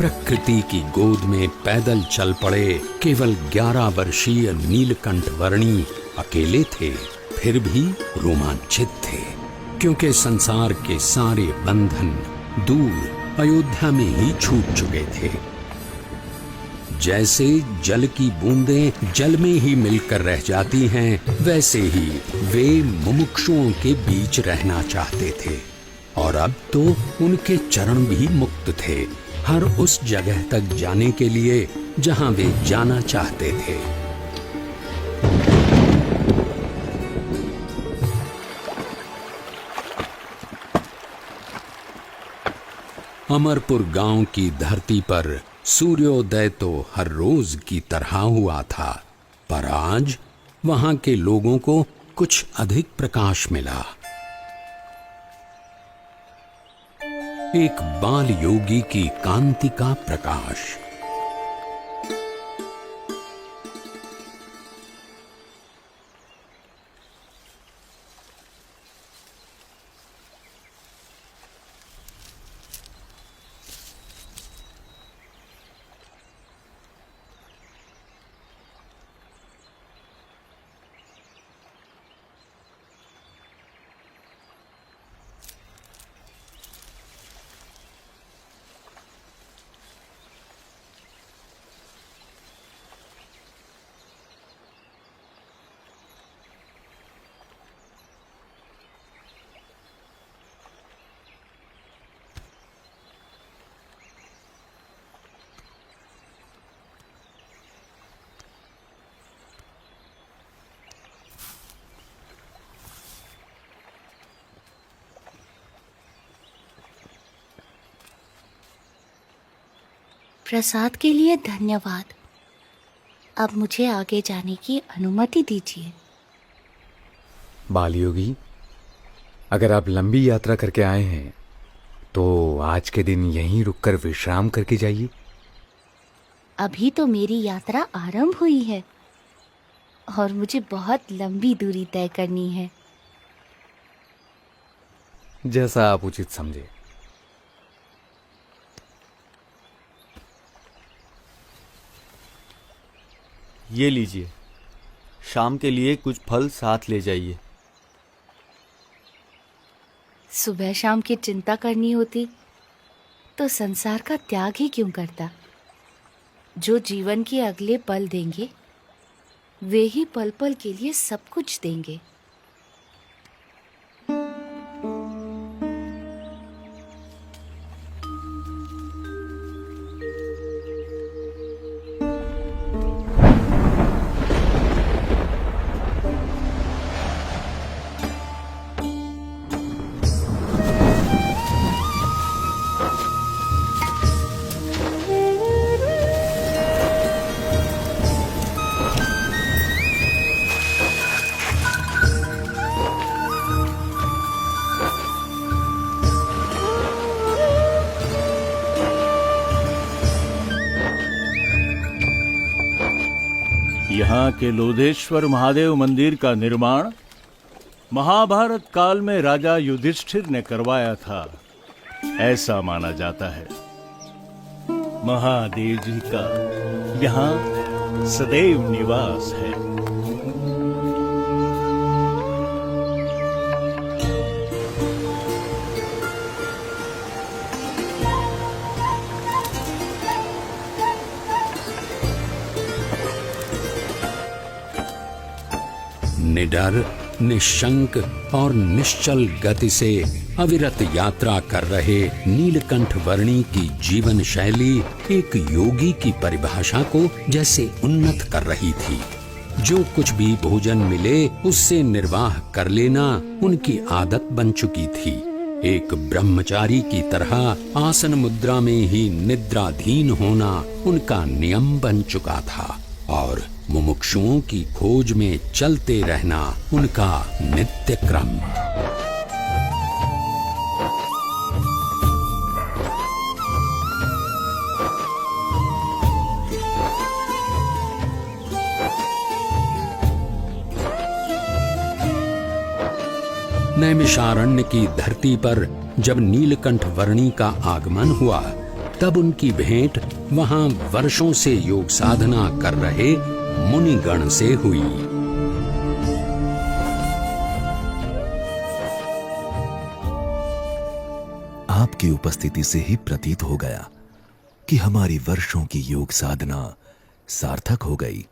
प्रकृति की गोद में पैदल चल पड़े केवल 11 वर्षीय नीलकंठ वर्णी अकेले थे, फिर भी रोमांचित थे, क्योंकि संसार के सारे बंधन दूर अयोध्या में ही छूट चुके थे। जैसे जल की बूंदें जल में ही मिलकर रह जाती हैं, वैसे ही वे मुमुक्षुओं के बीच रहना चाहते थे। और अब तो उनके चरण भी मुक्त थे, हर उस जगह तक जाने के लिए जहां वे जाना चाहते थे। अमरपुर गांव की धरती पर सूर्योदय तो हर रोज की तरह हुआ था, पर आज वहां के लोगों को कुछ अधिक प्रकाश मिला। एक बाल योगी की कांति का प्रकाश। प्रसाद के लिए धन्यवाद। अब मुझे आगे जाने की अनुमति दीजिए। बालयोगी, अगर आप लंबी यात्रा करके आए हैं तो आज के दिन यहीं रुककर विश्राम करके जाइए। अभी तो मेरी यात्रा आरंभ हुई है और मुझे बहुत लंबी दूरी तय करनी है। जैसा आप उचित समझे। ये लीजिए, शाम के लिए कुछ फल साथ ले जाइए। सुबह शाम की चिंता करनी होती तो संसार का त्याग ही क्यों करता। जो जीवन के अगले पल देंगे वे ही पल पल के लिए सब कुछ देंगे। यहाँ के लोधेश्वर महादेव मंदिर का निर्माण महाभारत काल में राजा युधिष्ठिर ने करवाया था, ऐसा माना जाता है। महादेव जी का यहाँ सदैव निवास है। निडर, निशंक और निश्चल गति से अविरत यात्रा कर रहे नीलकंठ वर्णी की जीवन शैली एक योगी की परिभाषा को जैसे उन्नत कर रही थी। जो कुछ भी भोजन मिले उससे निर्वाह कर लेना उनकी आदत बन चुकी थी। एक ब्रह्मचारी की तरह आसन मुद्रा में ही निद्राधीन होना उनका नियम बन चुका था और मुमुक्षुओं की खोज में चलते रहना उनका नित्य क्रम। नैमिषारण्य की धरती पर जब नीलकंठ वर्णी का आगमन हुआ तब उनकी भेंट वहां वर्षों से योग साधना कर रहे मुनिगण से हुई। आपकी उपस्थिति से ही प्रतीत हो गया कि हमारी वर्षों की योग साधना सार्थक हो गई,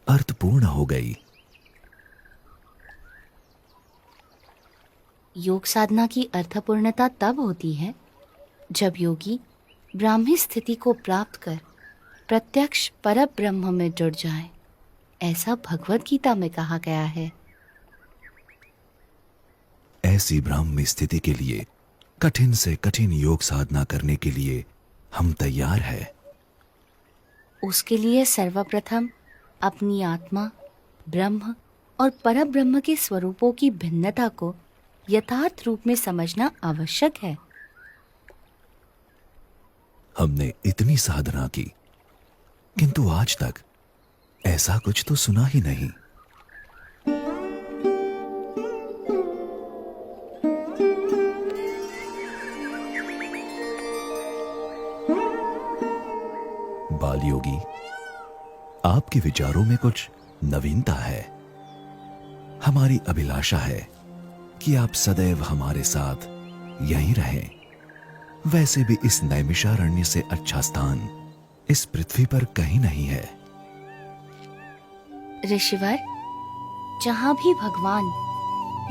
अर्थपूर्ण हो गई। योग साधना की अर्थपूर्णता तब होती है जब योगी ब्राह्मी स्थिति को प्राप्त कर प्रत्यक्ष परब्रह्म में जुड़ जाए। ऐसा भगवत गीता में कहा गया है। ऐसी ब्राह्मी स्थिति के लिए कठिन से कठिन योग साधना करने के लिए हम तैयार हैं। उसके लिए सर्वप्रथम अपनी आत्मा, ब्रह्म और परब्रह्म के स्वरूपों की भिन्नता को यथार्थ रूप में समझना आवश्यक है। हमने इतनी साधना की, किंतु आज तक ऐसा कुछ तो सुना ही नहीं। बाल योगी, आपके विचारों में कुछ नवीनता है। हमारी अभिलाषा है कि आप सदैव हमारे साथ यहीं रहें। वैसे भी इस नैमिषारण्य से अच्छा स्थान इस पृथ्वी पर कहीं नहीं है। ऋषिवर, जहां भी भगवान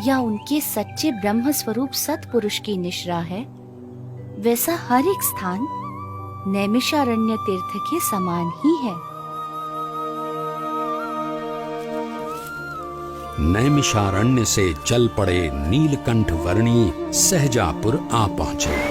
या उनके सच्चे ब्रह्म स्वरूप सत्पुरुष की निश्रा है, वैसा हर एक स्थान नैमिषारण्य तीर्थ के समान ही है। नैमिषारण्य से चल पड़े नीलकंठ वर्णी सहजापुर आ पहुंचे।